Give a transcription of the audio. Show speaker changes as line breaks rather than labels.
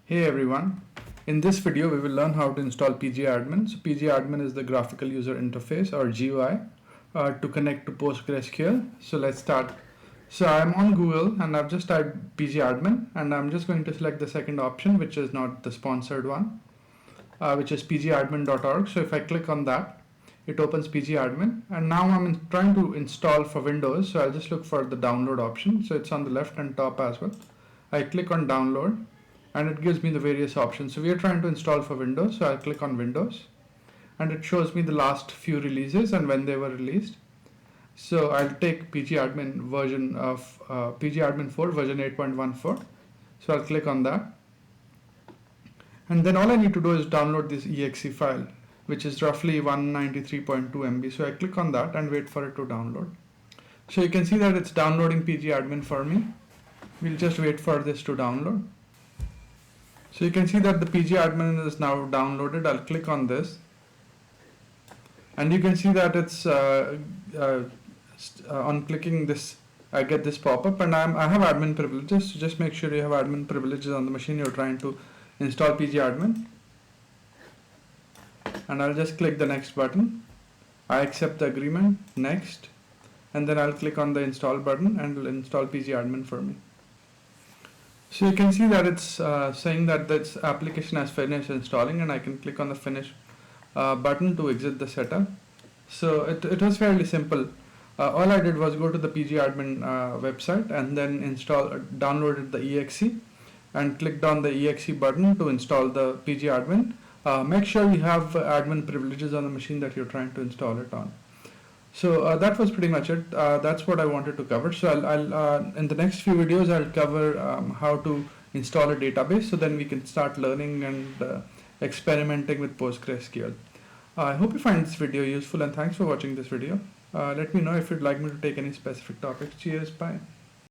Hey everyone, in this video we will learn how to install pgAdmin. So pgAdmin is the graphical user interface or GUI to connect to PostgreSQL. So let's start. So I'm on Google and I've just typed pgAdmin and I'm just going to select the second option, which is not the sponsored one, which is pgadmin.org. So if I click on that, it opens pgAdmin, and now I'm trying to install for Windows. So I'll just look for the download option. So it's on the left and top as well. I click on download and it gives me the various options. So we are trying to install for Windows, so I'll click on Windows and it shows me the last few releases and when they were released. So I'll take pgAdmin version of pgAdmin 4 version 8.14. So I'll click on that, and then all I need to do is download this exe file, which is roughly 193.2 MB. So I click on that and wait for it to download. So you can see that it's downloading pgAdmin for me. We'll just wait for this to download. So you can see that the pgAdmin is now downloaded. I'll click on this and you can see that it's on clicking this I get this pop-up, and I have admin privileges. So just make sure you have admin privileges on the machine you're trying to install pgAdmin. And I'll just click the next button. I accept the agreement, next, and then I'll click on the install button and it'll install pgAdmin for me. So you can see that it's saying that this application has finished installing, and I can click on the finish button to exit the setup. So it was fairly simple. All I did was go to the pgAdmin website and then downloaded the exe and clicked on the exe button to install the pgAdmin. Make sure you have admin privileges on the machine that you're trying to install it on. So that was pretty much it. That's what I wanted to cover. So I'll in the next few videos I'll cover how to install a database, so then we can start learning and experimenting with PostgreSQL. I hope you find this video useful, and thanks for watching this video. Let me know if you'd like me to take any specific topics. Cheers, bye.